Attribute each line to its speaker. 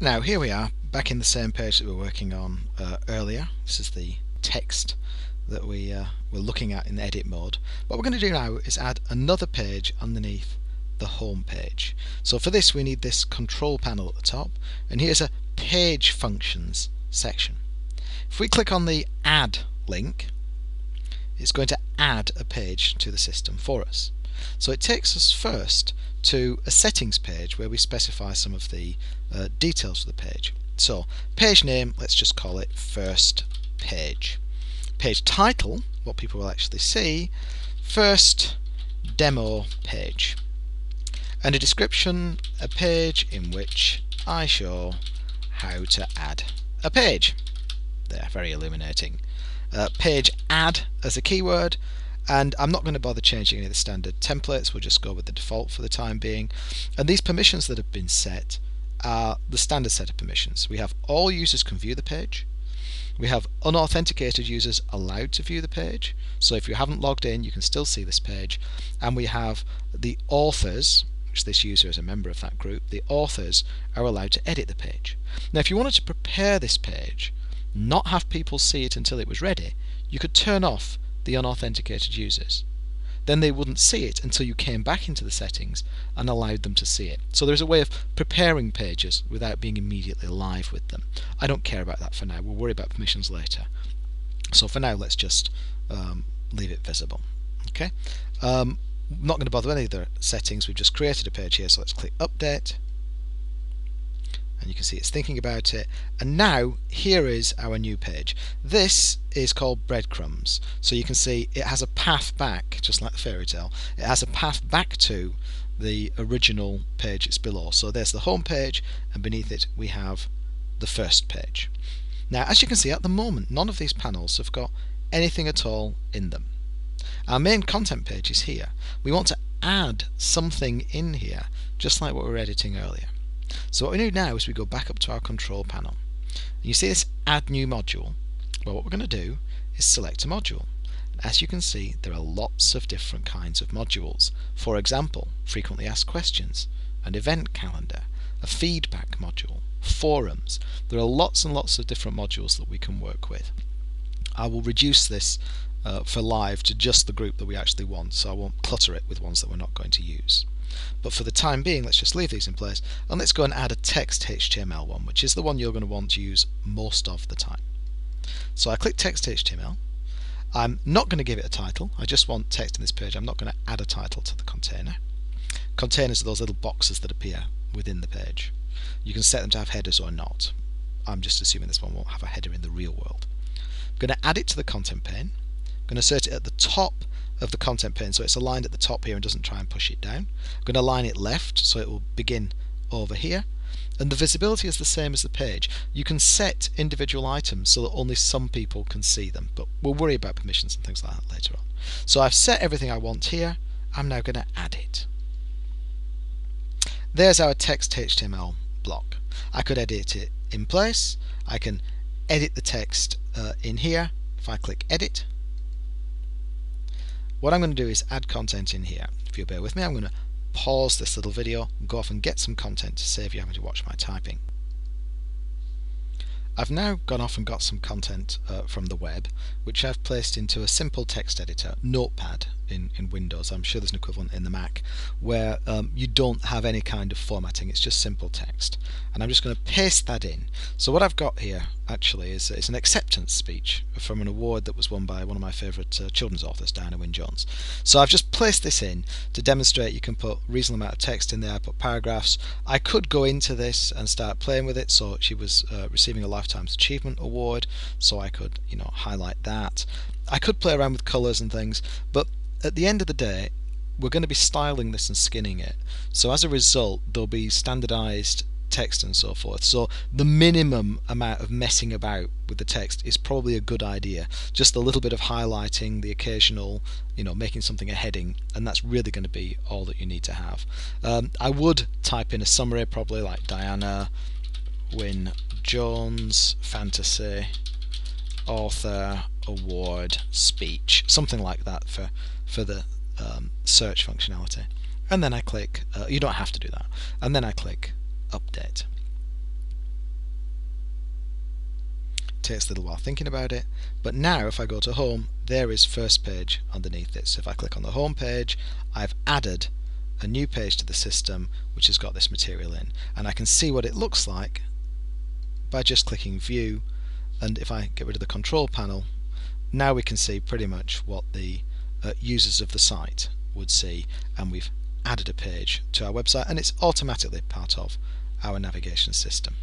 Speaker 1: Now here we are back in the same page that we were working on earlier. This is the text that we were looking at in edit mode. What we're going to do now is add another page underneath the home page. So for this we need this control panel at the top, and here's a page functions section. If we click on the add link, it's going to add a page to the system for us. So it takes us first to a settings page where we specify some of the details of the page. So page name, let's just call it first page. Page title, what people will actually see, first demo page. And a description, a page in which I show how to add a page. There, very illuminating. Page add as a keyword, and I'm not going to bother changing any of the standard templates. We'll just go with the default for the time being. And these permissions that have been set are the standard set of permissions. We have all users can view the page. We have unauthenticated users allowed to view the page. So if you haven't logged in, you can still see this page. And we have the authors, which this user is a member of that group. The authors are allowed to edit the page. Now if you wanted to prepare this page, not have people see it until it was ready, you could turn off the unauthenticated users. Then they wouldn't see it until you came back into the settings and allowed them to see it. So there's a way of preparing pages without being immediately live with them. I don't care about that for now. We'll worry about permissions later. So for now, let's just leave it visible. Okay. I'm not going to bother with any of the settings. We've just created a page here, so let's click Update. And you can see it's thinking about it, and now here is our new page. This is called breadcrumbs, so you can see it has a path back, just like the fairy tale. It has a path back to the original page it's below. So there's the home page, and beneath it we have the first page. Now as you can see, at the moment none of these panels have got anything at all in them. Our main content page is here. We want to add something in here, just like what we were editing earlier. So what we do now is we go back up to our control panel. And you see this add new module. Well, what we're going to do is select a module. As you can see, there are lots of different kinds of modules. For example, frequently asked questions, an event calendar, a feedback module, forums. There are lots and lots of different modules that we can work with. I will reduce this for live to just the group that we actually want, so I won't clutter it with ones that we're not going to use. But for the time being, let's just leave these in place, and let's go and add a text HTML one, which is the one you're going to want to use most of the time. So I click text HTML. I'm not going to give it a title. I just want text in this page. I'm not going to add a title to the container. Containers are those little boxes that appear within the page. You can set them to have headers or not. I'm just assuming this one won't have a header in the real world. I'm going to add it to the content pane. I'm going to insert it at the top of the content pane, so it's aligned at the top here and doesn't try and push it down. I'm going to align it left, so it will begin over here, and the visibility is the same as the page. You can set individual items so that only some people can see them, but we'll worry about permissions and things like that later on. So I've set everything I want here. I'm now going to add it. There's our text HTML block. I could edit it in place. I can edit the text in here. If I click edit, what I'm going to do is add content in here. If you'll bear with me, I'm going to pause this little video and go off and get some content to save you having to watch my typing. I've now gone off and got some content from the web, which I've placed into a simple text editor, Notepad in Windows. I'm sure there's an equivalent in the Mac, where you don't have any kind of formatting, it's just simple text. And I'm just going to paste that in. So what I've got here actually is an acceptance speech from an award that was won by one of my favourite children's authors, Diana Wynne-Jones. So I've just placed this in to demonstrate you can put a reasonable amount of text in there. I put paragraphs. I could go into this and start playing with it. So she was receiving a Lifetime Achievement Award, so I could highlight that. I could play around with colours and things, but at the end of the day we're going to be styling this and skinning it, so as a result there'll be standardized text and so forth. So the minimum amount of messing about with the text is probably a good idea. Just a little bit of highlighting, the occasional making something a heading, and that's really going to be all that you need to have. I would type in a summary, probably like Diana Wynne-Jones Fantasy Author Award Speech, something like that for the search functionality. And then I click, you don't have to do that, and then I click Update. takes a little while thinking about it. But now if I go to home, there is first page underneath it. So if I click on the home page, I've added a new page to the system which has got this material in, and I can see what it looks like by just clicking view. And if I get rid of the control panel, now we can see pretty much what the users of the site would see, and we've added a page to our website and it's automatically part of our navigation system.